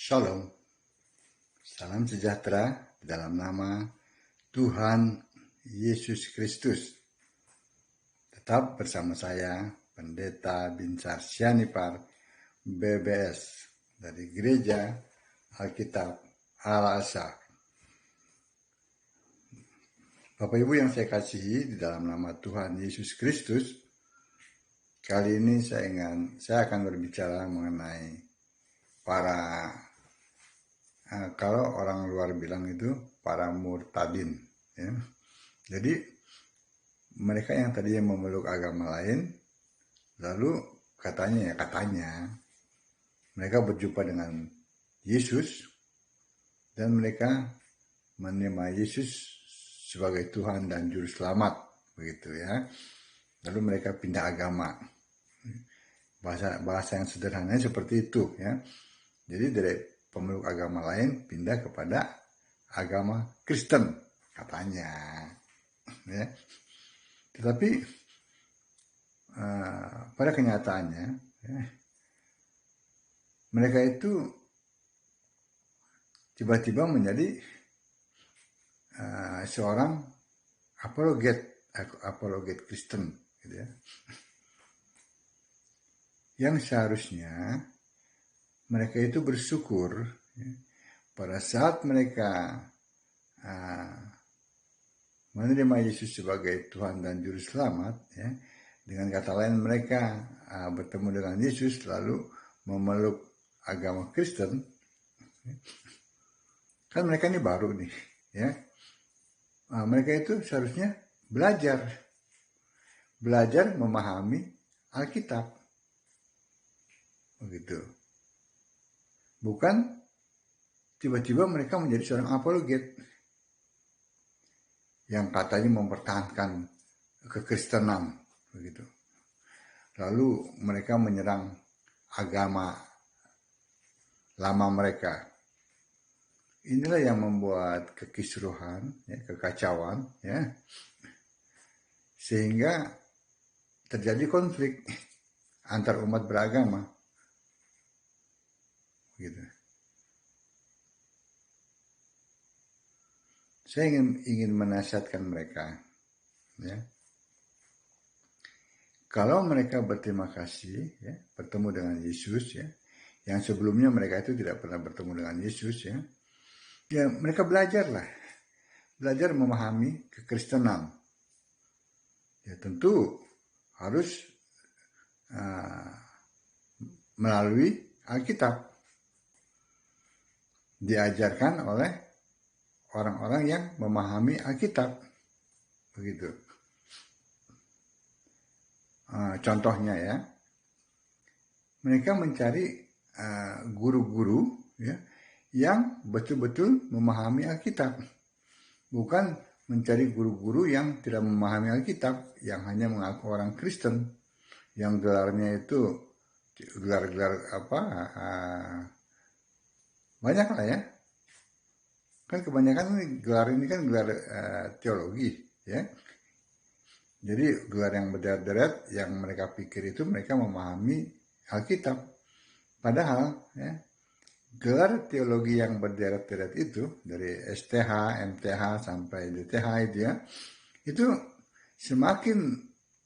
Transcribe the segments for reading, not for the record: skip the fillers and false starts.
Shalom, salam sejahtera dalam nama Tuhan Yesus Kristus. Tetap bersama saya, Pendeta Binsar Sianipar, BBS, dari Gereja Alkitab Al-Azhar. Bapak Ibu yang saya kasihi di dalam nama Tuhan Yesus Kristus, kali ini saya akan berbicara mengenai kalau orang luar bilang itu para murtadin, ya. Jadi mereka yang tadinya memeluk agama lain, lalu katanya mereka berjumpa dengan Yesus dan mereka menerima Yesus sebagai Tuhan dan Juru Selamat, begitu ya. Lalu mereka pindah agama. Bahasa yang sederhananya seperti itu, ya. Jadi dari pemeluk agama lain pindah kepada agama Kristen, katanya, ya. Tetapi pada kenyataannya, ya, mereka itu tiba-tiba menjadi seorang apologet Kristen, gitu ya. Yang seharusnya mereka itu bersyukur, ya, pada saat mereka menerima Yesus sebagai Tuhan dan Juru Selamat, ya. Dengan kata lain, mereka bertemu dengan Yesus lalu memeluk agama Kristen, ya. Kan mereka ini baru nih, ya. Mereka itu seharusnya belajar memahami Alkitab, begitu. Bukan tiba-tiba mereka menjadi seorang apologet yang katanya mempertahankan kekristenan, begitu. Lalu mereka menyerang agama lama mereka. Inilah yang membuat kekisruhan, ya, kekacauan, ya, sehingga terjadi konflik antar umat beragama, gitu. Saya ingin menasihatkan mereka, ya. Kalau mereka berterima kasih, ya, bertemu dengan Yesus, ya, yang sebelumnya mereka itu tidak pernah bertemu dengan Yesus, ya, mereka belajar memahami kekristenan. Ya, tentu harus melalui Alkitab, diajarkan oleh orang-orang yang memahami Alkitab, begitu. Contohnya, ya, mereka mencari guru-guru, ya, yang betul-betul memahami Alkitab, bukan mencari guru-guru yang tidak memahami Alkitab, yang hanya mengaku orang Kristen, yang gelarnya itu gelar-gelar banyak lah, ya. Kan kebanyakan gelar ini kan gelar teologi, ya. Jadi gelar yang berderet-deret yang mereka pikir itu mereka memahami Alkitab. Padahal, ya, gelar teologi yang berderet-deret itu dari STH, MTH sampai DTH itu, ya, itu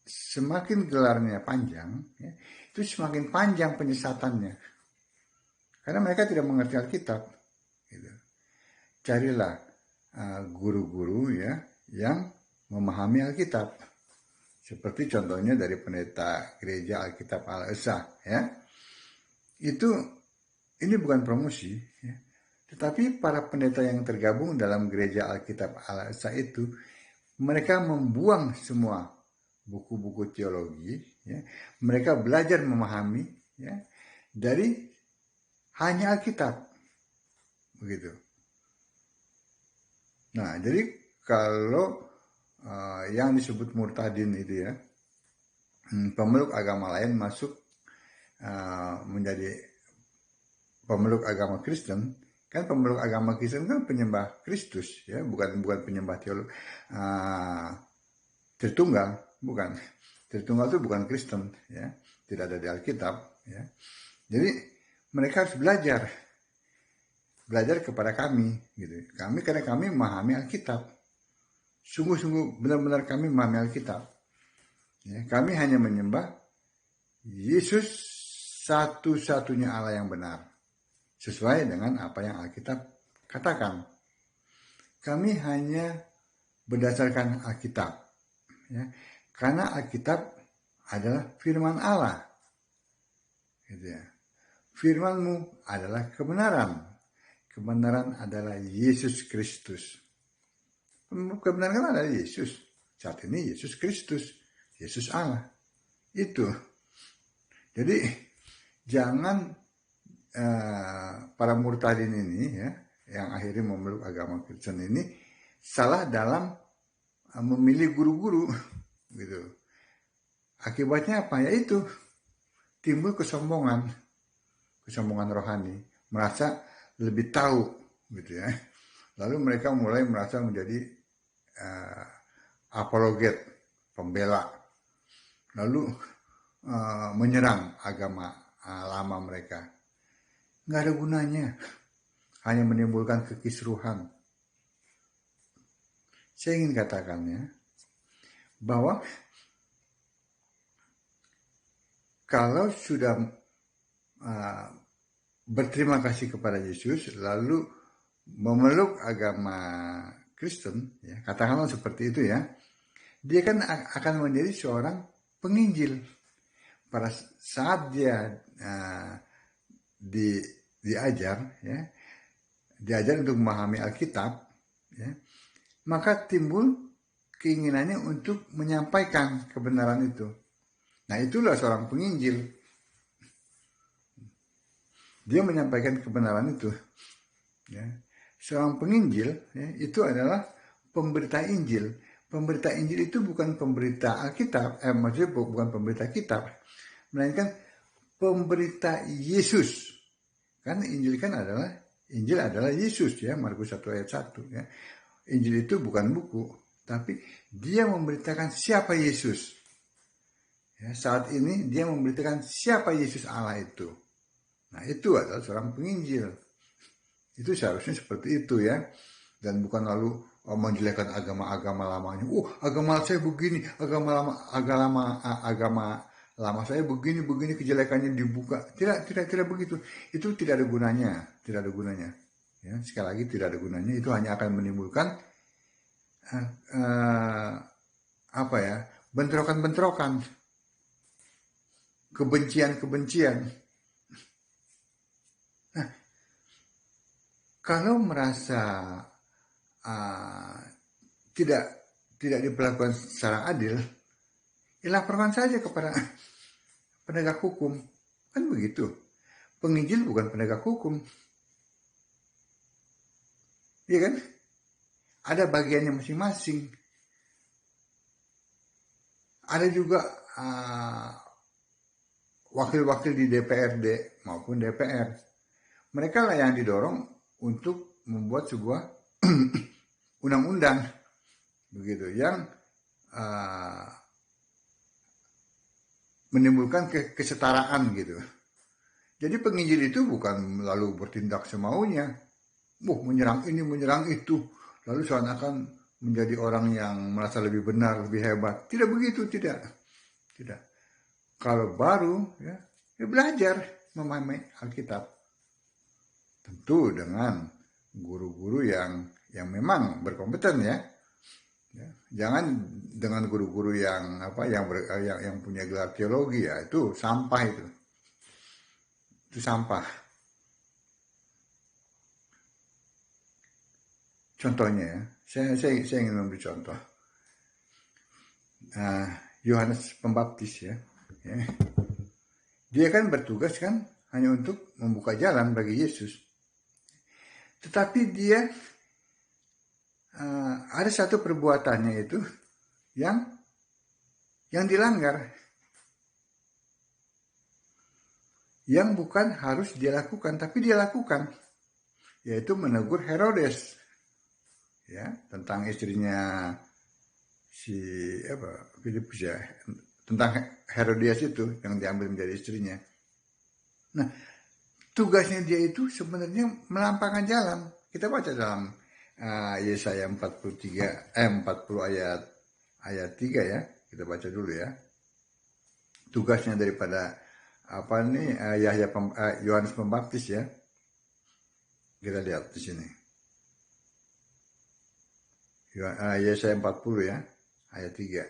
semakin gelarnya panjang, ya, itu semakin panjang penyesatannya. Karena mereka tidak mengerti Alkitab, gitu. Carilah guru-guru, ya, yang memahami Alkitab. Seperti contohnya dari pendeta Gereja Alkitab Al-Azhar, ya. Ini bukan promosi, ya, tetapi para pendeta yang tergabung dalam Gereja Alkitab Al-Azhar itu, mereka membuang semua buku-buku teologi, ya. Mereka belajar memahami, ya, dari hanya Alkitab, begitu. Nah, jadi kalau yang disebut murtadin itu, ya, pemeluk agama lain masuk menjadi pemeluk agama Kristen, kan pemeluk agama Kristen kan penyembah Kristus, ya, bukan penyembah teolog Tritunggal, bukan. Tritunggal itu bukan Kristen, ya, tidak ada di Alkitab, ya. Jadi mereka harus belajar belajar kepada kami, gitu. Karena kami memahami Alkitab. Sungguh-sungguh benar-benar kami memahami Alkitab. Ya, kami hanya menyembah Yesus satu-satunya Allah yang benar, sesuai dengan apa yang Alkitab katakan. Kami hanya berdasarkan Alkitab, ya, karena Alkitab adalah firman Allah, gitu ya. Firman-Mu adalah kebenaran. Kebenaran adalah Yesus Kristus. Kebenaran adalah Yesus. Saat ini Yesus Kristus, Yesus Allah. Itu. Jadi jangan para murtadin ini, ya, yang akhirnya memeluk agama Kristen ini, salah dalam memilih guru-guru, gitu. Akibatnya apa? Yaitu timbul kesombongan rohani, merasa lebih tahu, gitu ya. Lalu mereka mulai merasa menjadi apologet, pembela, lalu menyerang agama lama mereka. Nggak ada gunanya, hanya menimbulkan kekisruhan. Saya ingin katakannya bahwa kalau sudah berterima kasih kepada Yesus lalu memeluk agama Kristen, ya, katakanlah seperti itu, ya, dia kan akan menjadi seorang penginjil. Pada saat dia diajar, ya, diajar untuk memahami Alkitab, ya, maka timbul keinginannya untuk menyampaikan kebenaran itu. Nah, itulah seorang penginjil. Dia menyampaikan kebenaran itu. Ya. Seorang penginjil, ya, itu adalah pemberita Injil. Pemberita Injil itu bukan pemberita Alkitab, maksudnya bukan pemberita kitab, melainkan pemberita Yesus. Kan Injil adalah Yesus, ya, Markus 1 ayat 1, ya. Injil itu bukan buku, tapi dia memberitakan siapa Yesus. Ya, saat ini dia memberitakan siapa Yesus Allah itu. Nah, itu adalah seorang penginjil. Itu seharusnya seperti itu, ya. Dan bukan lalu menjelekkan agama-agama lamanya. Agama saya begini, agama lama saya begini kejelekannya dibuka. Tidak begitu. Itu tidak ada gunanya. Ya, sekali lagi tidak ada gunanya. Itu hanya akan menimbulkan bentrokan-bentrokan, kebencian. Nah, kalau merasa tidak diperlakukan secara adil, laporkan saja kepada penegak hukum. Kan begitu. Penginjil bukan penegak hukum. Iya kan? Ada bagiannya masing-masing. Ada juga wakil-wakil di DPRD maupun DPR. Mereka lah yang didorong untuk membuat sebuah undang-undang, begitu, yang menimbulkan kesetaraan, gitu. Jadi penginjil itu bukan lalu bertindak semaunya, menyerang ini, menyerang itu, lalu seakan-akan menjadi orang yang merasa lebih benar, lebih hebat. Tidak begitu, tidak. Kalau baru, ya belajar memahami Alkitab. Tentu dengan guru-guru yang memang berkompeten, ya. Jangan dengan guru-guru yang punya gelar teologi, ya, itu sampah itu. Itu sampah. Contohnya, ya, saya ingin memberi contoh. Yohanes Pembaptis, ya. Dia kan bertugas kan hanya untuk membuka jalan bagi Yesus. Tetapi dia ada satu perbuatannya itu yang dilanggar, yang bukan harus dia lakukan, tapi dia lakukan, yaitu menegur Herodes, ya, tentang istrinya Filipus, ya, tentang Herodias itu yang diambil menjadi istrinya. Nah, tugasnya dia itu sebenarnya melampangkan jalan. Kita baca dalam Yesaya 40 ayat 3 ya. Kita baca dulu ya. Tugasnya daripada Yohanes Pembaptis ya. Kita lihat di sini. Yesaya 40 ya, ayat 3.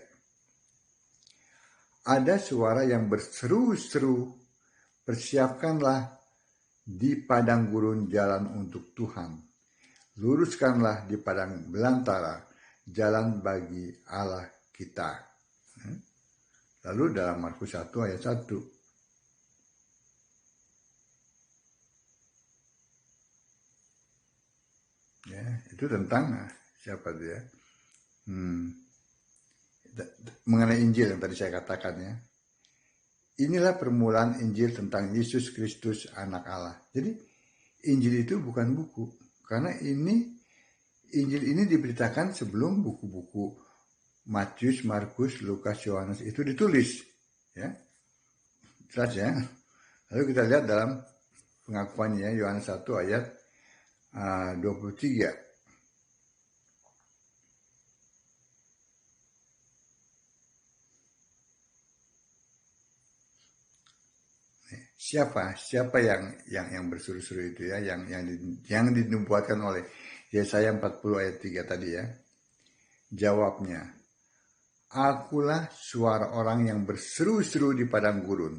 Ada suara yang berseru-seru, persiapkanlah di padang gurun jalan untuk Tuhan. Luruskanlah di padang belantara jalan bagi Allah kita. Lalu dalam Markus 1 ayat 1. Ya, itu tentang siapa dia? Mengenai Injil yang tadi saya katakan ya. Inilah permulaan Injil tentang Yesus Kristus anak Allah. Jadi Injil itu bukan buku. Karena Injil ini diberitakan sebelum buku-buku Matius, Markus, Lukas, Yohanes itu ditulis. Ya. Jelas ya. Lalu kita lihat dalam pengakuannya Yohanes 1 ayat 23. Siapa yang berseru-seru itu ya, yang dinubuatkan oleh Yesaya 40 ayat 3 tadi ya. Jawabnya, akulah suara orang yang berseru-seru di padang gurun.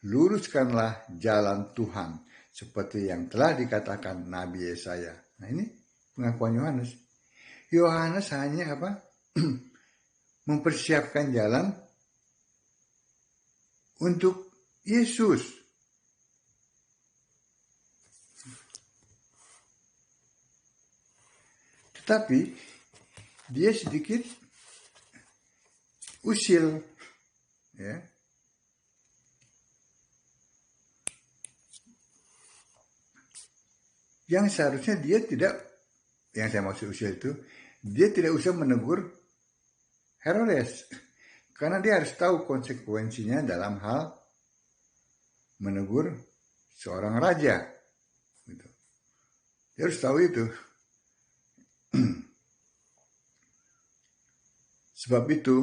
Luruskanlah jalan Tuhan seperti yang telah dikatakan Nabi Yesaya. Nah, ini pengakuan Yohanes. Yohanes hanya mempersiapkan jalan untuk Yesus. Tetapi dia sedikit usil, ya. Yang seharusnya dia tidak, yang saya maksud usil itu, dia tidak usah menegur Herodes, karena dia harus tahu konsekuensinya dalam hal menegur seorang raja. Gitu. Dia harus tahu itu. Sebab itu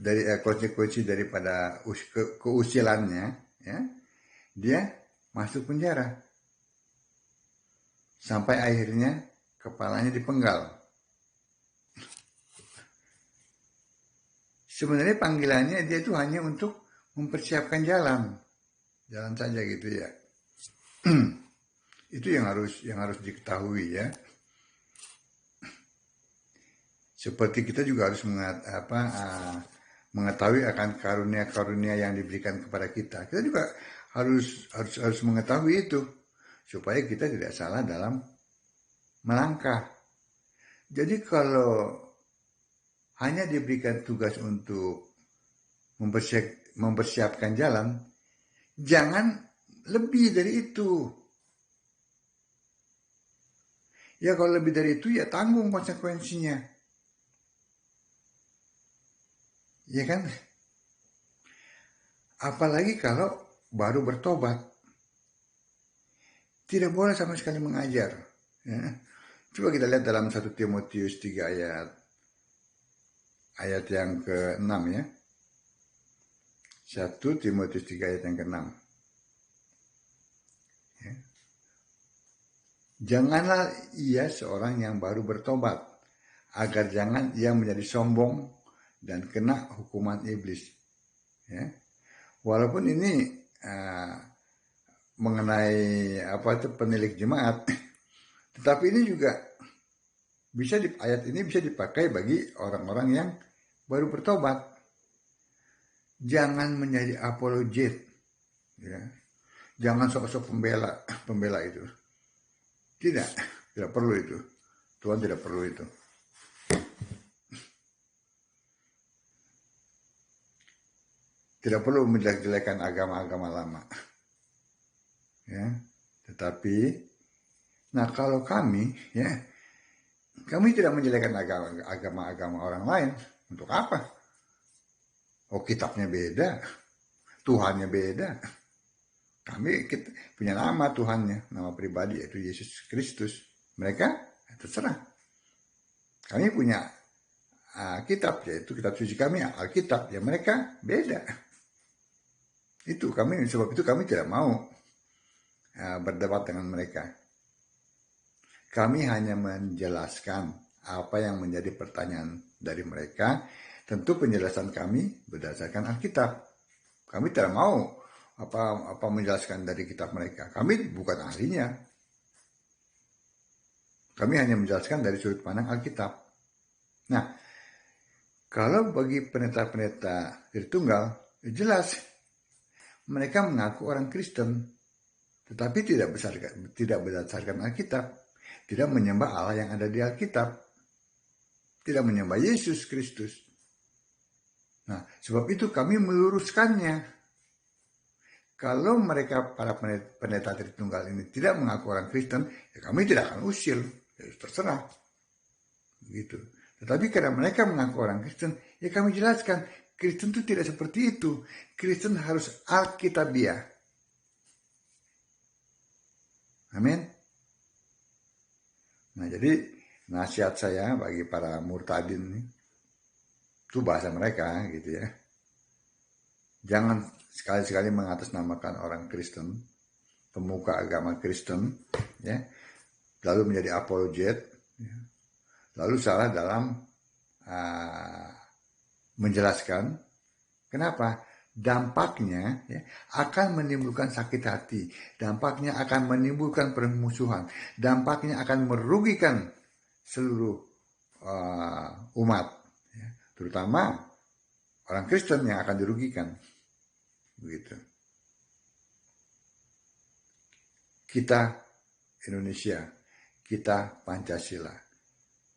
dari konsekuensi daripada keusilannya, ya, dia masuk penjara sampai akhirnya kepalanya dipenggal. Sebenarnya panggilannya dia itu hanya untuk mempersiapkan jalan saja gitu ya. Itu yang harus diketahui ya. Seperti kita juga harus mengetahui akan karunia-karunia yang diberikan kepada kita. Kita juga harus mengetahui itu supaya kita tidak salah dalam melangkah. Jadi kalau hanya diberikan tugas untuk mempersiapkan jalan, jangan lebih dari itu. Ya kalau lebih dari itu ya tanggung konsekuensinya. Ya kan? Apalagi kalau baru bertobat. Tidak boleh sama sekali mengajar. Ya. Coba kita lihat dalam 1 Timotius 3 ayat yang ke-6 ya. 1 Timotius 3 ayat yang ke-6. Ya. Janganlah ia seorang yang baru bertobat, agar jangan ia menjadi sombong dan kena hukuman iblis. Ya. Walaupun ini mengenai penilik jemaat, tetapi ini juga ayat ini bisa dipakai bagi orang-orang yang baru bertobat. Jangan menjadi apologet, ya. Jangan sok-sok pembela itu. Tidak perlu itu. Tuhan tidak perlu itu. Tidak perlu menjelek-jelekan agama-agama lama. Ya, tetapi kalau kami tidak menjelekkan agama-agama orang lain. Untuk apa? Oh, kitabnya beda, Tuhannya beda. kita punya nama Tuhannya, nama pribadi yaitu Yesus Kristus. Mereka terserah. Kami punya kitab, yaitu kitab suci kami, Alkitab. Ya mereka beda. Sebab itu kami tidak mau berdebat dengan mereka. Kami hanya menjelaskan apa yang menjadi pertanyaan dari mereka. Tentu penjelasan kami berdasarkan Alkitab. Kami tidak mau apa menjelaskan dari kitab mereka. Kami bukan ahlinya. Kami hanya menjelaskan dari sudut pandang Alkitab. Nah, kalau bagi pendeta-pendeta Tritunggal, jelas mereka mengaku orang Kristen, tetapi tidak berdasarkan Alkitab, tidak menyembah Allah yang ada di Alkitab, tidak menyembah Yesus Kristus. Nah, sebab itu kami meluruskannya. Kalau mereka para pendeta Tritunggal ini tidak mengaku orang Kristen, ya kami tidak akan usir, ya terserah. Gitu. Tetapi karena mereka mengaku orang Kristen, ya kami jelaskan, Kristen itu tidak seperti itu. Kristen harus Alkitabiah. Amin. Nah, jadi nasihat saya bagi para murtadin, itu bahasa mereka gitu ya. Jangan sekali-sekali mengatasnamakan orang Kristen, pemuka agama Kristen, ya, lalu menjadi apologet, ya, lalu salah dalam menjelaskan. Kenapa? Dampaknya ya, akan menimbulkan sakit hati, dampaknya akan menimbulkan permusuhan, dampaknya akan merugikan seluruh umat, ya, terutama orang Kristen yang akan dirugikan. Begitu. Kita Indonesia, kita Pancasila.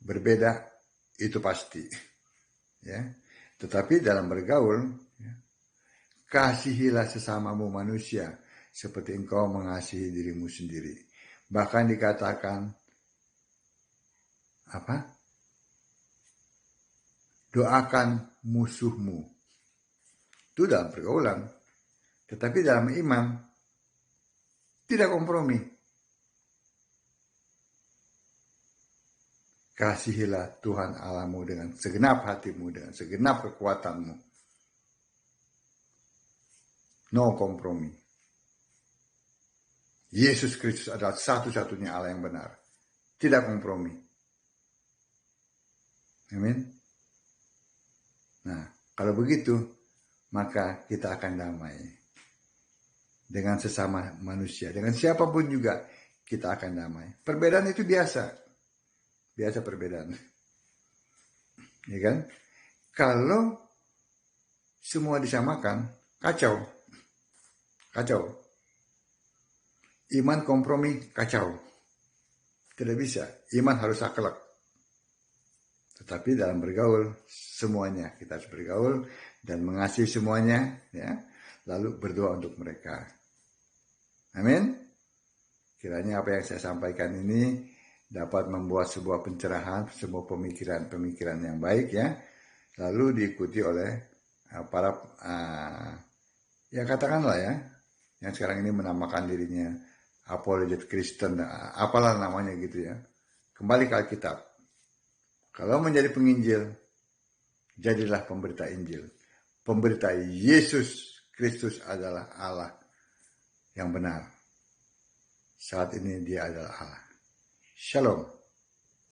Berbeda itu pasti. Ya. Tetapi dalam bergaul, ya, kasihilah sesamamu manusia seperti engkau mengasihi dirimu sendiri. Bahkan dikatakan apa? Doakan musuhmu. Itu dalam pergaulan. Tetapi dalam iman, tidak kompromi. Kasihilah Tuhan Allahmu dengan segenap hatimu, dengan segenap kekuatanmu. No kompromi. Yesus Kristus adalah satu-satunya Allah yang benar. Tidak kompromi. Amin. Nah, kalau begitu, maka kita akan damai. Dengan sesama manusia, dengan siapapun juga kita akan damai. Perbedaan itu biasa perbedaan, ya kan? Kalau semua disamakan, kacau. Iman kompromi, kacau. Tidak bisa. Iman harus saklek. Tetapi dalam bergaul, semuanya kita harus bergaul dan mengasihi semuanya, ya. Lalu berdoa untuk mereka. Amin. Kiranya apa yang saya sampaikan ini dapat membuat sebuah pencerahan, sebuah pemikiran yang baik, ya. Lalu diikuti oleh para ya katakanlah ya, yang sekarang ini menamakan dirinya apologet Kristen, apalah namanya gitu ya. Kembali ke Alkitab. Kalau menjadi penginjil, jadilah pemberita Injil. Pemberita Yesus Kristus adalah Allah yang benar. Saat ini dia adalah Allah. Shalom.